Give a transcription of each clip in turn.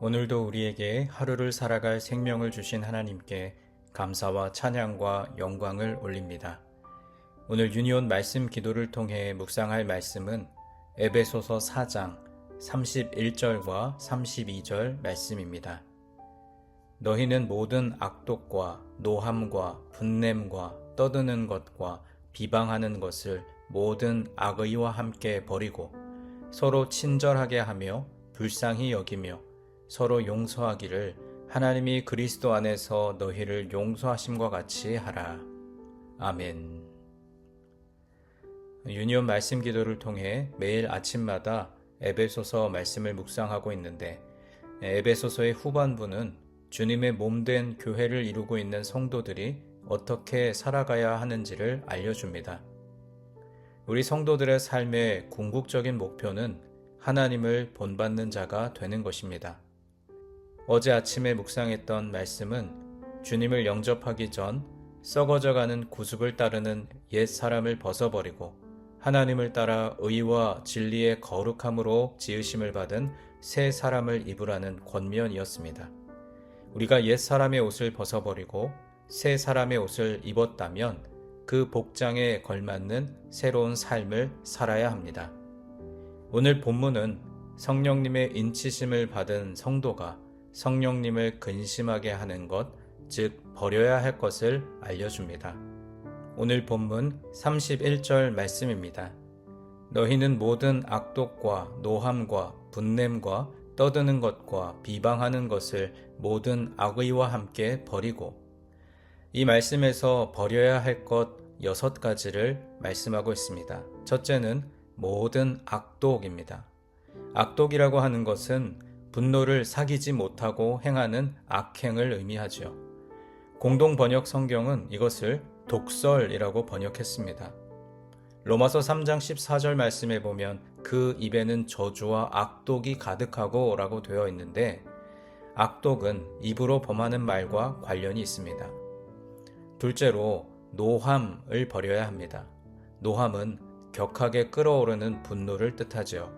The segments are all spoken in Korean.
오늘도 우리에게 하루를 살아갈 생명을 주신 하나님께 감사와 찬양과 영광을 올립니다. 오늘 유니온 말씀 기도를 통해 묵상할 말씀은 에베소서 4장 31절과 32절 말씀입니다. 너희는 모든 악독과 노함과 분냄과 떠드는 것과 비방하는 것을 모든 악의와 함께 버리고 서로 친절하게 하며 불쌍히 여기며 서로 용서하기를 하나님이 그리스도 안에서 너희를 용서하심과 같이 하라. 아멘. 유니온 말씀 기도를 통해 매일 아침마다 에베소서 말씀을 묵상하고 있는데, 에베소서의 후반부는 주님의 몸된 교회를 이루고 있는 성도들이 어떻게 살아가야 하는지를 알려줍니다. 우리 성도들의 삶의 궁극적인 목표는 하나님을 본받는 자가 되는 것입니다. 어제 아침에 묵상했던 말씀은 주님을 영접하기 전 썩어져가는 구습을 따르는 옛 사람을 벗어버리고 하나님을 따라 의와 진리의 거룩함으로 지으심을 받은 새 사람을 입으라는 권면이었습니다. 우리가 옛 사람의 옷을 벗어버리고 새 사람의 옷을 입었다면 그 복장에 걸맞는 새로운 삶을 살아야 합니다. 오늘 본문은 성령님의 인치심을 받은 성도가 성령님을 근심하게 하는 것, 즉 버려야 할 것을 알려줍니다. 오늘 본문 31절 말씀입니다. 너희는 모든 악독과 노함과 분냄과 떠드는 것과 비방하는 것을 모든 악의와 함께 버리고, 이 말씀에서 버려야 할 것 6가지를 말씀하고 있습니다. 첫째는 모든 악독입니다. 악독이라고 하는 것은 분노를 사귀지 못하고 행하는 악행을 의미하죠. 공동 번역 성경은 이것을 독설이라고 번역했습니다. 로마서 3장 14절 말씀에 보면 그 입에는 저주와 악독이 가득하고 라고 되어 있는데, 악독은 입으로 범하는 말과 관련이 있습니다. 둘째로 노함을 버려야 합니다. 노함은 격하게 끓어오르는 분노를 뜻하죠.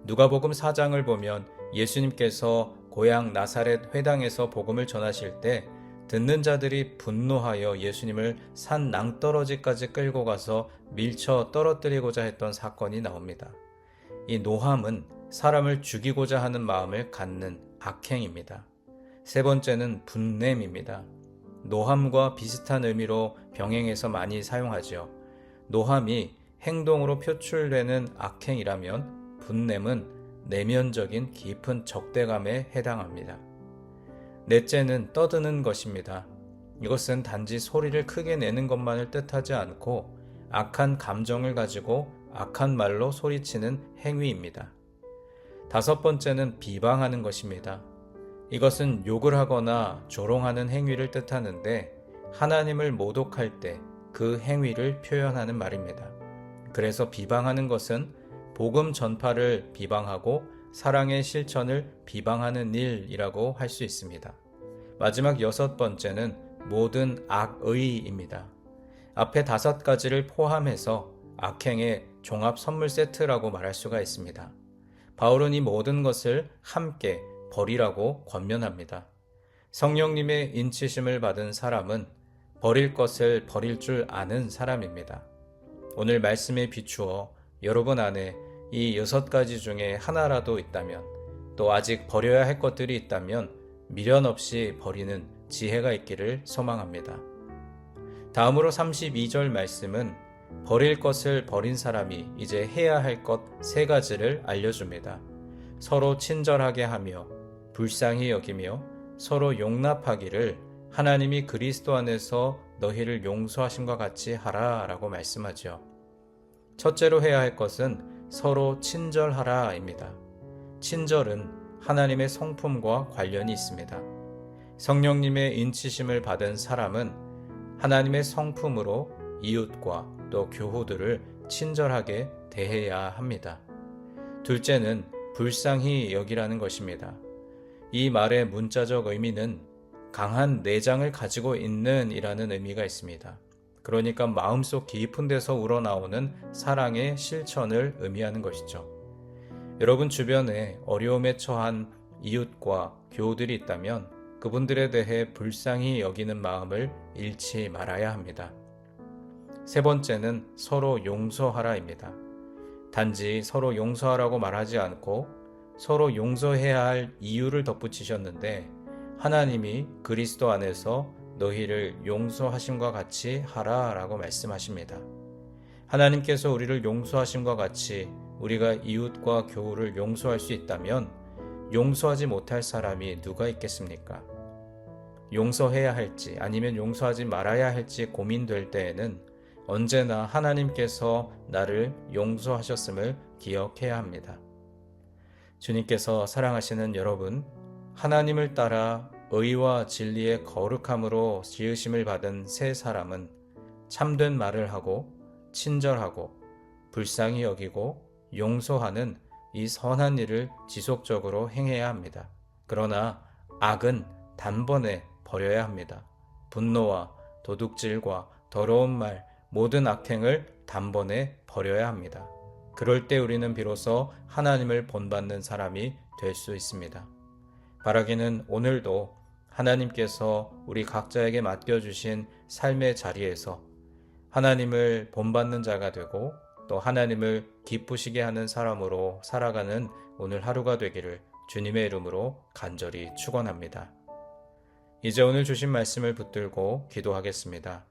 누가복음 4장을 보면 예수님께서 고향 나사렛 회당에서 복음을 전하실 때 듣는 자들이 분노하여 예수님을 산 낭떠러지까지 끌고 가서 밀쳐 떨어뜨리고자 했던 사건이 나옵니다. 이 노함은 사람을 죽이고자 하는 마음을 갖는 악행입니다. 세 번째는 분냄입니다. 노함과 비슷한 의미로 병행해서 많이 사용하죠. 노함이 행동으로 표출되는 악행이라면 분냄은 내면적인 깊은 적대감에 해당합니다. 넷째는 떠드는 것입니다. 이것은 단지 소리를 크게 내는 것만을 뜻하지 않고 악한 감정을 가지고 악한 말로 소리치는 행위입니다. 다섯 번째는 비방하는 것입니다. 이것은 욕을 하거나 조롱하는 행위를 뜻하는데 하나님을 모독할 때 그 행위를 표현하는 말입니다. 그래서 비방하는 것은 복음 전파를 비방하고 사랑의 실천을 비방하는 일이라고 할 수 있습니다. 마지막 6번째는 모든 악의입니다. 앞에 5가지를 포함해서 악행의 종합 선물 세트라고 말할 수가 있습니다. 바울은 이 모든 것을 함께 버리라고 권면합니다. 성령님의 인치심을 받은 사람은 버릴 것을 버릴 줄 아는 사람입니다. 오늘 말씀에 비추어 여러분 안에 이 6가지 중에 하나라도 있다면, 또 아직 버려야 할 것들이 있다면 미련 없이 버리는 지혜가 있기를 소망합니다. 다음으로 32절 말씀은 버릴 것을 버린 사람이 이제 해야 할 것 3가지를 알려줍니다. 서로 친절하게 하며 불쌍히 여기며 서로 용납하기를 하나님이 그리스도 안에서 너희를 용서하심과 같이 하라 라고 말씀하죠. 첫째로 해야 할 것은 서로 친절하라입니다. 친절은 하나님의 성품과 관련이 있습니다. 성령님의 인치심을 받은 사람은 하나님의 성품으로 이웃과 또 교우들을 친절하게 대해야 합니다. 둘째는 불쌍히 여기라는 것입니다. 이 말의 문자적 의미는 강한 내장을 가지고 있는 이라는 의미가 있습니다. 그러니까 마음속 깊은 데서 우러나오는 사랑의 실천을 의미하는 것이죠. 여러분 주변에 어려움에 처한 이웃과 교우들이 있다면 그분들에 대해 불쌍히 여기는 마음을 잃지 말아야 합니다. 세 번째는 서로 용서하라입니다. 단지 서로 용서하라고 말하지 않고 서로 용서해야 할 이유를 덧붙이셨는데 하나님이 그리스도 안에서 너희를 용서하심과 같이 하라라고 말씀하십니다. 하나님께서 우리를 용서하심과 같이 우리가 이웃과 교우를 용서할 수 있다면 용서하지 못할 사람이 누가 있겠습니까? 용서해야 할지 아니면 용서하지 말아야 할지 고민될 때에는 언제나 하나님께서 나를 용서하셨음을 기억해야 합니다. 주님께서 사랑하시는 여러분, 하나님을 따라 의와 진리의 거룩함으로 지으심을 받은 새 사람은 참된 말을 하고 친절하고 불쌍히 여기고 용서하는 이 선한 일을 지속적으로 행해야 합니다. 그러나 악은 단번에 버려야 합니다. 분노와 도둑질과 더러운 말, 모든 악행을 단번에 버려야 합니다. 그럴 때 우리는 비로소 하나님을 본받는 사람이 될 수 있습니다. 바라기는 오늘도 하나님께서 우리 각자에게 맡겨주신 삶의 자리에서 하나님을 본받는 자가 되고 또 하나님을 기쁘시게 하는 사람으로 살아가는 오늘 하루가 되기를 주님의 이름으로 간절히 축원합니다. 이제 오늘 주신 말씀을 붙들고 기도하겠습니다.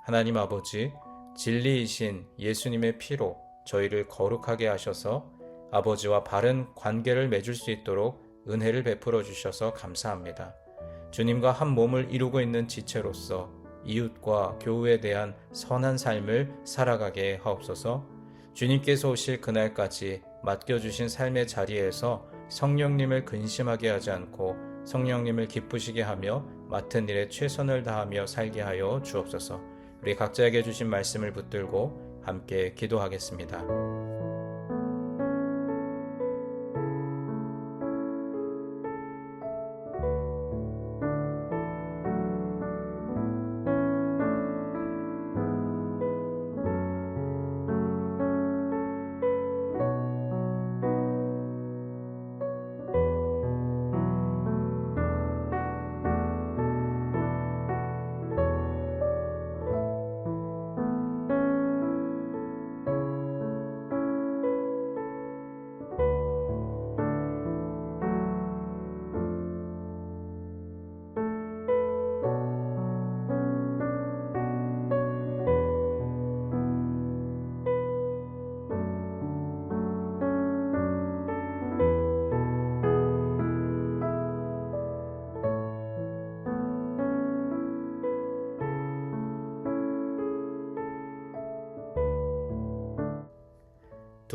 하나님 아버지, 진리이신 예수님의 피로 저희를 거룩하게 하셔서 아버지와 바른 관계를 맺을 수 있도록 은혜를 베풀어 주셔서 감사합니다. 주님과 한 몸을 이루고 있는 지체로서 이웃과 교우에 대한 선한 삶을 살아가게 하옵소서. 주님께서 오실 그날까지 맡겨주신 삶의 자리에서 성령님을 근심하게 하지 않고 성령님을 기쁘시게 하며 맡은 일에 최선을 다하며 살게 하여 주옵소서. 우리 각자에게 주신 말씀을 붙들고 함께 기도하겠습니다.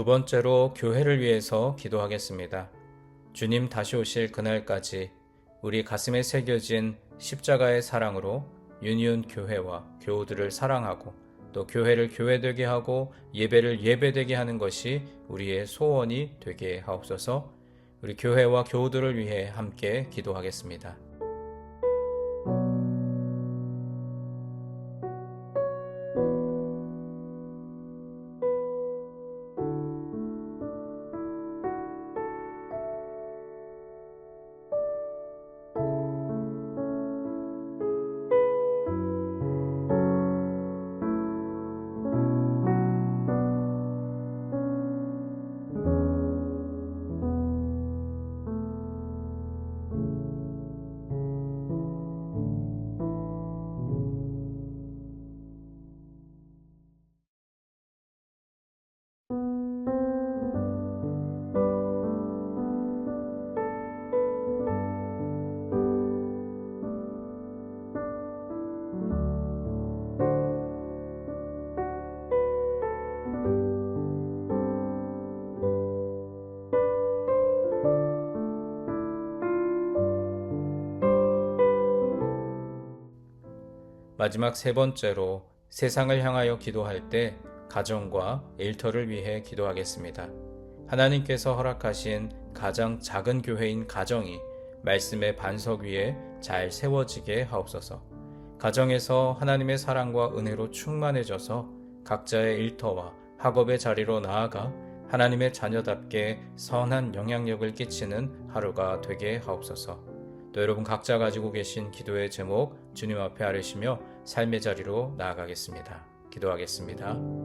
두 번째로 교회를 위해서 기도하겠습니다. 주님 다시 오실 그날까지 우리 가슴에 새겨진 십자가의 사랑으로 유니온 교회와 교우들을 사랑하고 또 교회를 교회되게 하고 예배를 예배되게 하는 것이 우리의 소원이 되게 하옵소서. 우리 교회와 교우들을 위해 함께 기도하겠습니다. 마지막 세 번째로 세상을 향하여 기도할 때 가정과 일터를 위해 기도하겠습니다. 하나님께서 허락하신 가장 작은 교회인 가정이 말씀의 반석 위에 잘 세워지게 하옵소서. 가정에서 하나님의 사랑과 은혜로 충만해져서 각자의 일터와 학업의 자리로 나아가 하나님의 자녀답게 선한 영향력을 끼치는 하루가 되게 하옵소서. 또 여러분 각자 가지고 계신 기도의 제목 주님 앞에 아뢰시며 삶의 자리로 나아가겠습니다. 기도하겠습니다.